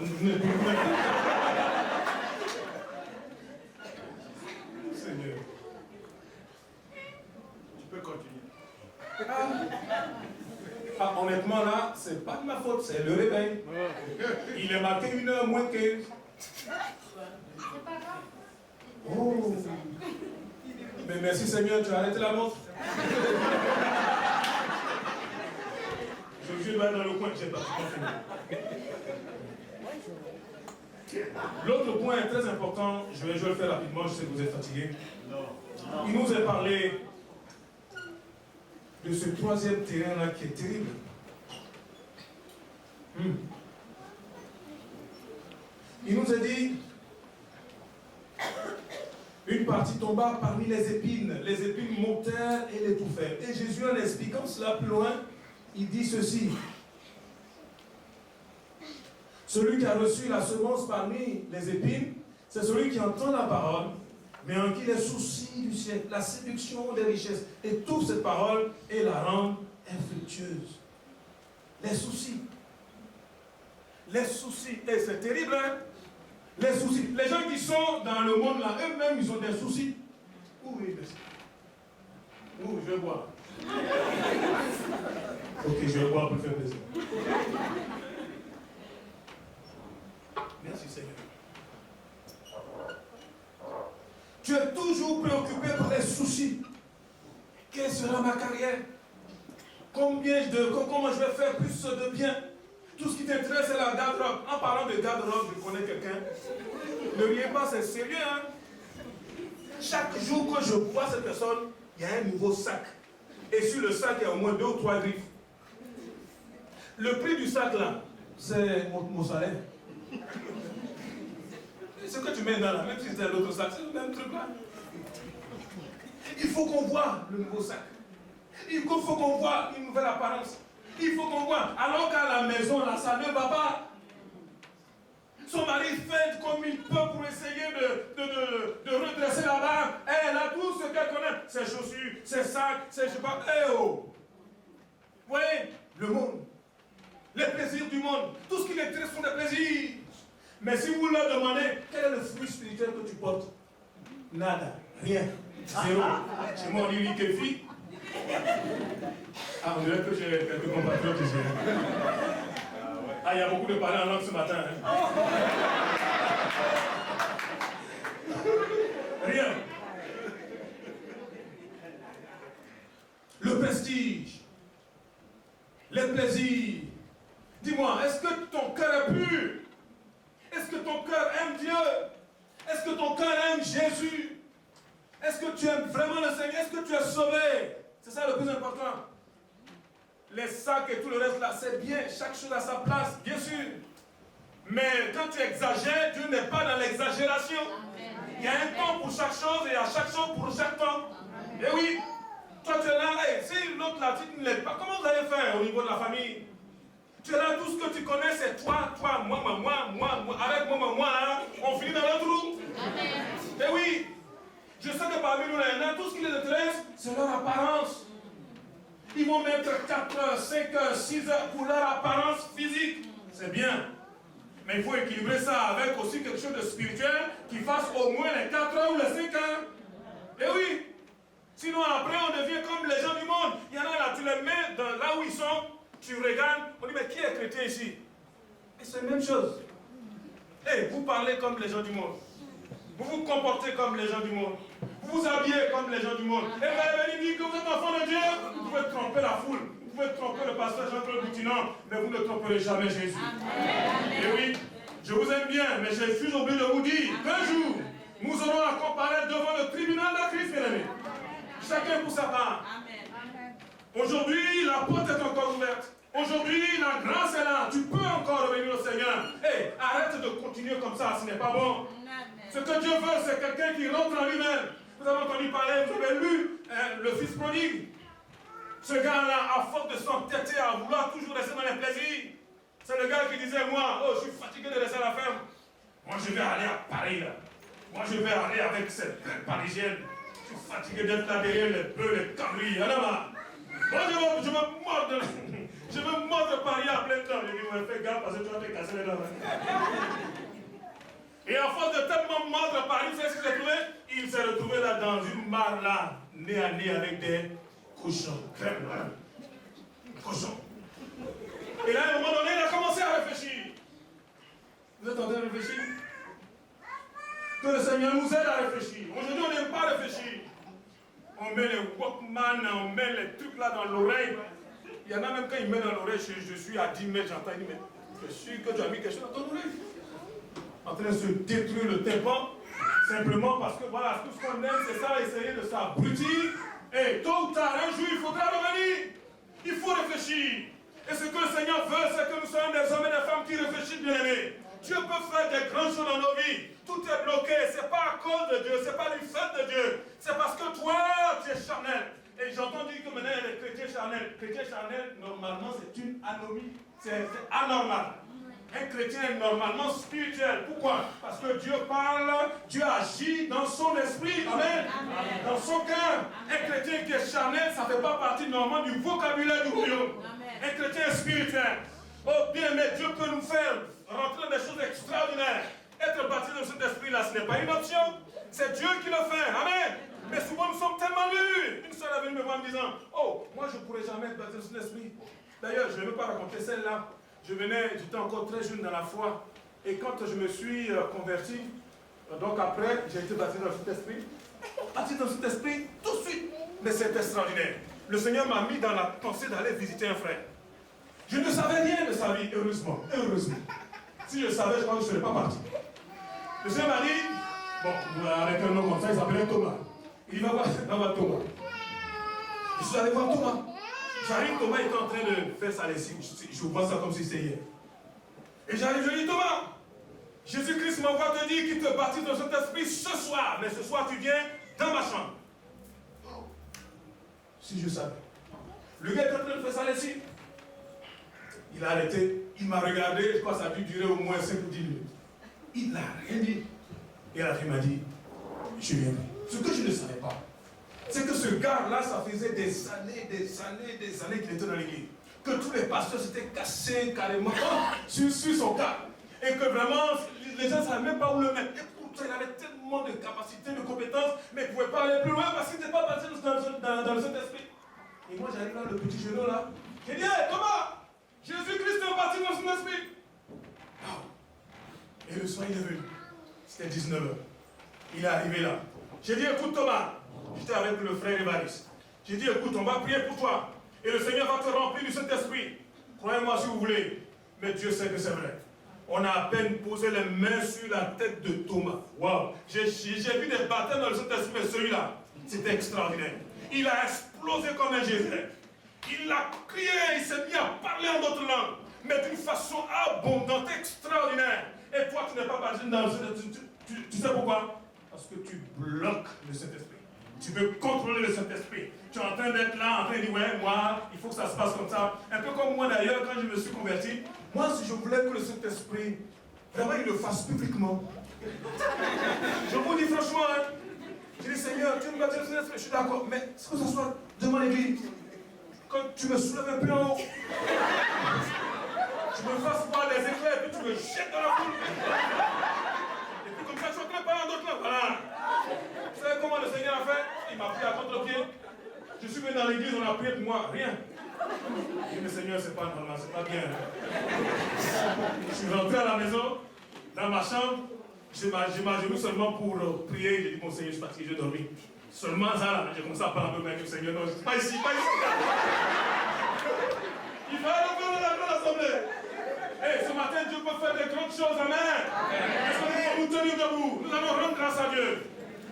Seigneur. Tu peux continuer. Ah, honnêtement, là, c'est pas de ma faute, c'est le réveil. Il est marqué 1h moins 15. C'est pas grave. Oh. Mais merci Seigneur, tu as arrêté la montre. Je dois être dans le coin, j'ai pas fini. L'autre point est très important, je vais le faire rapidement, je sais que vous êtes fatigués. Il nous a parlé de ce troisième terrain-là qui est terrible. Il nous a dit, une partie tomba parmi les épines montèrent et l'étouffèrent. Et Jésus, en expliquant cela plus loin, il dit ceci. Celui qui a reçu la semence parmi les épines, c'est celui qui entend la parole, mais en qui les soucis du siècle, la séduction des richesses, étouffent cette parole et la rendent infructueuse. Les soucis. Les soucis. Et c'est terrible, hein? Les soucis. Les gens qui sont dans le monde là, eux-mêmes, ils ont des soucis. Oui, je vais boire. Ok, je vais boire pour faire plaisir. Merci Seigneur. Tu es toujours préoccupé par les soucis. Quelle sera ma carrière? Comment je vais faire plus de bien? Tout ce qui t'intéresse, c'est la garde-robe. En parlant de garde-robe, je connais quelqu'un. Ne riez pas, c'est sérieux. Hein? Chaque jour que je vois cette personne, il y a un nouveau sac. Et sur le sac, il y a au moins 2 ou 3 griffes. Le prix du sac, là, c'est mon salaire. Ce que tu mets dans là, même si c'est l'autre sac, c'est le même truc là. Il faut qu'on voit le nouveau sac. Il faut qu'on voit une nouvelle apparence. Il faut qu'on voit. Alors qu'à la maison, là, ça ne va pas. Son mari fait comme il peut pour essayer de redresser la barre. Elle a tout ce qu'elle connaît. Ses chaussures, ses sacs, ses cheveux. Eh oh! Vous voyez, le monde, les plaisirs du monde, tout ce qui les intéresse sont des plaisirs. Mais si vous leur demandez quel est le fruit spirituel que tu portes, nada, rien, zéro. Chez moi, on dit oui, quelle fille. Ah, on dirait que j'ai quelques compatriotes ici. Ah, il y a beaucoup de parler en langue ce matin. Hein. Rien. Le prestige, les plaisirs. Dis-moi, est-ce que ton cœur est pur? Est-ce que ton cœur aime Dieu? Est-ce que ton cœur aime Jésus? Est-ce que tu aimes vraiment le Seigneur? Est-ce que tu es sauvé? C'est ça le plus important. Les sacs et tout le reste là, c'est bien. Chaque chose a sa place, bien sûr. Mais quand tu exagères, Dieu n'est pas dans l'exagération. Il y a un temps pour chaque chose et à chaque chose pour chaque temps. Et oui, toi tu es là, hey, si l'autre là, tu ne l'aides pas, comment vous allez faire au niveau de la famille? Tu es là, tout ce que tu connais, c'est toi, moi. Avec moi, là, on finit dans le trou. Et oui, je sais que parmi nous, il y en a, tout ce qui les intéresse, c'est leur apparence. Ils vont mettre 4 heures, 5 heures, 6 heures pour leur apparence physique. C'est bien. Mais il faut équilibrer ça avec aussi quelque chose de spirituel qui fasse au moins les 4 heures ou les 5 heures. Et oui. Sinon, après, on devient comme les gens du monde. Il y en a là, tu les mets là où ils sont. Tu regardes, on dit, mais qui est chrétien ici? Et c'est la même chose. Et vous parlez comme les gens du monde. Vous vous comportez comme les gens du monde. Vous vous habillez comme les gens du monde. Et vous allez venir dire que vous êtes enfant de Dieu. Vous pouvez tromper la foule. Vous pouvez tromper le pasteur Jean-Claude Boutinan, mais vous ne tromperez jamais Jésus. Amen. Et oui, je vous aime bien, mais je suis obligé de vous dire qu'un jour, nous aurons à comparaître devant le tribunal de Christ, mes amis. Chacun pour sa part. Amen. Aujourd'hui, la porte est encore ouverte. Aujourd'hui, la grâce est là. Tu peux encore revenir au Seigneur. Hey, arrête de continuer comme ça, ce n'est pas bon. Ce que Dieu veut, c'est quelqu'un qui rentre en lui-même. Vous avez entendu parler, vous avez lu le fils prodigue. Ce gars-là, à force de s'entêter à vouloir toujours rester dans les plaisirs, c'est le gars qui disait, moi, oh, je suis fatigué de rester à la ferme. Moi, je vais aller à Paris, là. Moi, je vais aller avec cette parisienne. Je suis fatigué d'être là derrière les bœufs, les cabris. Moi, je vais mordre. Je veux mordre Paris à plein temps. Je dis, ouais, fais gaffe parce que tu vas te casser les dents. Et à force de tellement mordre Paris, vous savez ce qu'il s'est trouvé? Il s'est retrouvé là dans une mare là, nez à nez avec des cochons. Cochons. Et là, à un moment donné, il a commencé à réfléchir. Vous êtes en train de réfléchir? Que le Seigneur nous aide à réfléchir. Aujourd'hui, on n'aime pas réfléchir. On met les Walkman, on met les trucs là dans l'oreille. Il y en a même quand ils mettent dans l'oreille, je suis à 10 mètres, j'entends, il dit, mais je suis que tu as mis quelque chose dans ton oreille. En train de se détruire le tympan, simplement parce que voilà, tout ce qu'on aime, c'est ça, essayer de s'abrutir. Et tôt ou tard, un jour, il faudra revenir. Il faut réfléchir. Et ce que le Seigneur veut, c'est que nous soyons des hommes et des femmes qui réfléchissent, bien aimés. Dieu peut faire des grandes choses dans nos vies. Tout est bloqué. Ce n'est pas à cause de Dieu, ce n'est pas du fait de Dieu. C'est parce que toi, tu es charnel. Et j'entends dire que maintenant, il y a des chrétiens charnels. Chrétien charnel, normalement, c'est une anomie. C'est anormal. Un chrétien est normalement spirituel. Pourquoi? Parce que Dieu parle, Dieu agit dans son esprit. Amen. Amen. Dans son cœur. Un chrétien qui est charnel, ça ne fait pas partie normalement du vocabulaire du royaume. Un chrétien spirituel. Oh bien, mais Dieu peut nous faire rentrer dans des choses extraordinaires. Être baptisé dans cet esprit-là, ce n'est pas une option. C'est Dieu qui le fait. Amen. Mais souvent, nous sommes tellement nus. Une soeur est venue me voir en me disant, oh, moi, je ne pourrais jamais être baptisé dans cet esprit. D'ailleurs, je ne vais pas raconter celle-là. J'étais encore très jeune dans la foi. Et quand je me suis converti, donc après, j'ai été baptisé dans cet esprit. Baptisé dans cet esprit, tout de suite. Mais c'est extraordinaire. Le Seigneur m'a mis dans la pensée d'aller visiter un frère. Je ne savais rien de sa vie, heureusement. Heureusement. Si je savais, je crois que je ne serais pas parti. Le Seigneur m'a dit, bon, avec un nom comme ça, il s'appelait Thomas. Il va voir Thomas. Je suis allé voir Thomas. J'arrive, Thomas était en train de faire sa lessive. Je vois ça comme si c'était hier. Et j'arrive, je dis, Thomas, Jésus-Christ m'envoie te dire qu'il te baptise dans cet esprit ce soir. Mais ce soir, tu viens dans ma chambre. Si je savais. Le gars est en train de faire sa lessive. Il a arrêté, il m'a regardé, je crois que ça a dû durer au moins 5 ou 10 minutes. Il n'a rien dit. Et à la fin, il m'a dit, je viens. Ce que je ne savais pas, c'est que ce gars-là, ça faisait des années qu'il était dans l'église. Que tous les pasteurs s'étaient cassés carrément sur son cas. Et que vraiment, les gens ne savaient même pas où le mettre. Et pourtant, il avait tellement de capacités, de compétences, mais il ne pouvait pas aller plus loin parce qu'il n'était pas passé dans le Saint-Esprit. Et moi, j'arrive là, le petit genou là. J'ai dit, hey, Thomas, Jésus-Christ est parti dans son esprit. Et le soir, il est venu. C'était 19h. Il est arrivé là. J'ai dit, écoute Thomas, j'étais avec le frère Évariste. J'ai dit, écoute, on va prier pour toi. Et le Seigneur va te remplir du Saint-Esprit. Croyez-moi si vous voulez. Mais Dieu sait que c'est vrai. On a à peine posé les mains sur la tête de Thomas. Waouh! J'ai vu des baptêmes dans le Saint-Esprit, mais celui-là, c'était extraordinaire. Il a explosé comme un geyser. Il a crié, il s'est mis à parler en d'autres langues, mais d'une façon abondante, extraordinaire. Et toi, tu n'es pas baptisé dans le Saint-Esprit. Tu sais pourquoi? Parce que tu bloques le Saint-Esprit. Tu veux contrôler le Saint-Esprit. Tu es en train d'être là, en train de dire, ouais, moi, il faut que ça se passe comme ça. Un peu comme moi d'ailleurs, quand je me suis converti, moi, si je voulais que le Saint-Esprit, vraiment, il le fasse publiquement. Je vous dis franchement, hein, je dis, Seigneur, tu me baptises le Saint-Esprit, je suis d'accord, mais est-ce que ça soit devant l'église? Quand tu me soulèves un peu en haut, tu me fasses voir des éclairs, et puis tu me jettes dans la foule. Et puis comme ça, tu ne pas en d'autres langues. Voilà. Vous savez comment le Seigneur a fait? Il m'a pris à contre-pied. Je suis venu dans l'église, on a prié pour moi, rien. J'ai dit, mais Seigneur, c'est pas normal, c'est pas bien. Je suis rentré à la maison, dans ma chambre, j'ai m'agenouillé seulement pour prier. J'ai dit, mon Seigneur, je suis fatigué, je vais dormir. Seulement ça, là, j'ai commencé à parler un peu avec le Seigneur. Non, pas ici, pas ici. Il va aller dans la grande assemblée. Hey, ce matin, Dieu peut faire des grandes choses, amen. Est-ce que nous pouvons nous tenir debout? Nous allons rendre grâce à Dieu.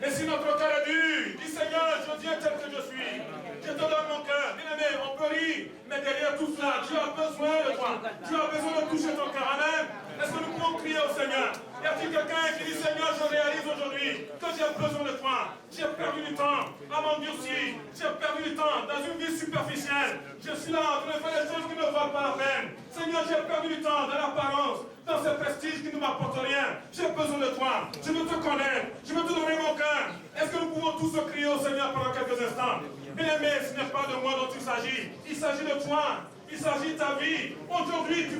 Et si notre cœur est dur, dis Seigneur, je viens tel que je suis. Je te donne mon cœur. Bien-aimé, on peut rire, mais derrière tout cela, tu as besoin de toi. Tu as besoin de toucher ton cœur. Amen. Est-ce que nous pouvons crier au Seigneur? Y a-t-il quelqu'un qui dit Seigneur, je réalise aujourd'hui que j'ai besoin de toi. J'ai perdu du temps à m'endurcir. J'ai perdu du temps dans une vie superficielle. Je suis là en train de faire des choses qui ne valent pas la peine. Seigneur, j'ai perdu du temps dans l'apparence, dans ce prestige qui ne m'apporte rien. J'ai besoin de toi. Je veux te connaître. Je veux te donner mon cœur. Est-ce que nous pouvons tous crier au Seigneur pendant quelques instants? Bien-aimé, ce n'est pas de moi dont il s'agit. Il s'agit de toi. Il s'agit de ta vie. Aujourd'hui, tu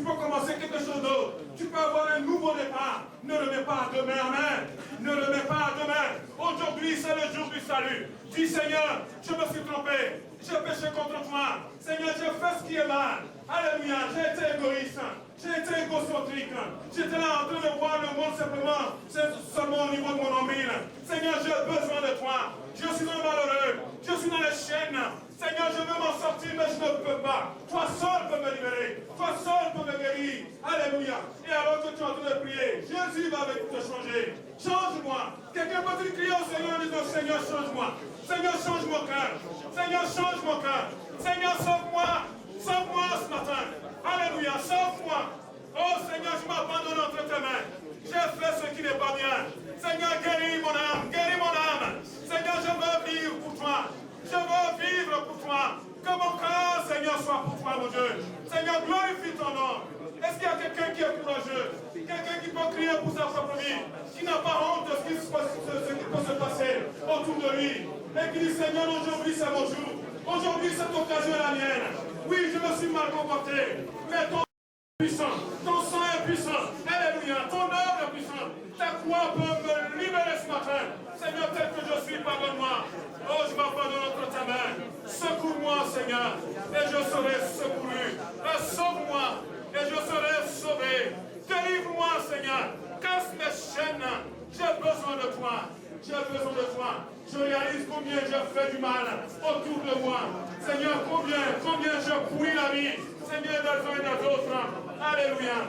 peux commencer quelque chose d'autre. Tu peux avoir un nouveau départ. Ne le mets pas à demain. Amen. Ne le mets pas à demain. Aujourd'hui, c'est le jour du salut. Dis Seigneur, je me suis trompé. J'ai péché contre toi. Seigneur, j'ai fait ce qui est mal. Alléluia. J'ai été égoïste. J'ai été égocentrique. J'étais là en train de voir le monde simplement. C'est seulement au niveau de mon nombril. Seigneur, j'ai besoin de toi. Je suis un malheureux. Je suis dans les chaînes. Seigneur, je veux m'en sortir, mais je ne peux pas. Toi seul peux me libérer. Toi seul peux me guérir. Alléluia. Et alors que tu es en train de prier, Jésus va venir te changer. Change-moi. Quelqu'un peut-il crier au Seigneur en disant Seigneur, change-moi. Seigneur, change mon cœur. Seigneur, change mon cœur. Seigneur, sauve-moi. Sauve-moi ce matin. Alléluia. Sauve-moi. Oh Seigneur, je m'abandonne entre tes mains. J'ai fait ce qui n'est pas bien. Seigneur, guéris mon âme. Guéris mon âme. Seigneur, je veux vivre pour toi. Je veux vivre pour toi. Que mon cœur, Seigneur, soit pour toi, mon Dieu. Seigneur, glorifie ton nom. Est-ce qu'il y a quelqu'un qui est courageux? Quelqu'un qui peut crier pour sa propre vie? Qui n'a pas honte de ce qui peut se passer autour de lui? Et qui dit, Seigneur, aujourd'hui c'est mon jour. Aujourd'hui cette occasion est la mienne. Oui, je me suis mal comporté. Mais ton puissant, ton sang est puissant. Alléluia, ton œuvre est puissante. Ta croix peut me libérer ce matin. Seigneur, tel que je suis, pardonne-moi. Oh, je m'abandonne entre ta main. Secours-moi, Seigneur, et je serai secouru. Sauve-moi, et je serai sauvé. Délivre-moi, Seigneur. Casse mes chaînes. J'ai besoin de toi. J'ai besoin de toi. Je réalise combien j'ai fait du mal autour de moi. Seigneur, combien je pourris la vie. Seigneur, des uns et des autres. Alléluia.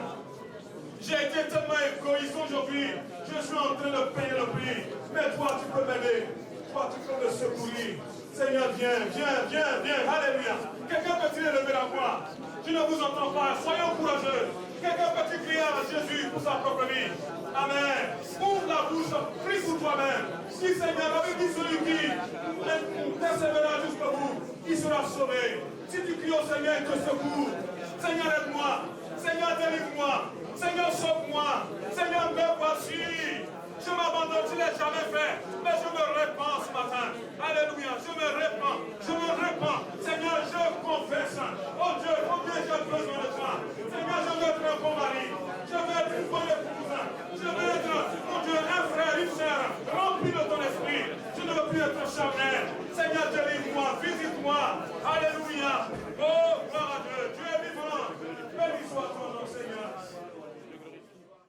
J'ai été tellement égoïste aujourd'hui. Je suis en train de payer le prix. Mais toi, tu peux m'aider. Toi, tu peux me secourir. Seigneur, viens. Alléluia. Quelqu'un peut-il élever la voix? Je ne vous entends pas. Soyons courageux. Quelqu'un peut-il crier à Jésus pour sa propre vie? Amen. Ouvre la bouche, prie pour toi-même. Dis Seigneur, la Bible dit celui qui persévérera jusqu'au bout, il sera sauvé. Si tu cries au Seigneur, il te secoue. Seigneur, aide-moi. Seigneur, délivre-moi. Seigneur, sauve-moi. Seigneur, me voici. Je m'abandonne, je ne l'ai jamais fait. Mais je me répands ce matin. Alléluia, je me répands. Seigneur, je confesse. Oh Dieu, combien j'ai besoin de toi. Seigneur, je veux être un bon mari. Je veux être une bonne épouse. Je veux être, mon Dieu, un frère, une sœur, rempli de ton esprit. Je ne veux plus être charnel. Seigneur, délivre-moi, visite-moi. Alléluia. Oh, gloire à Dieu.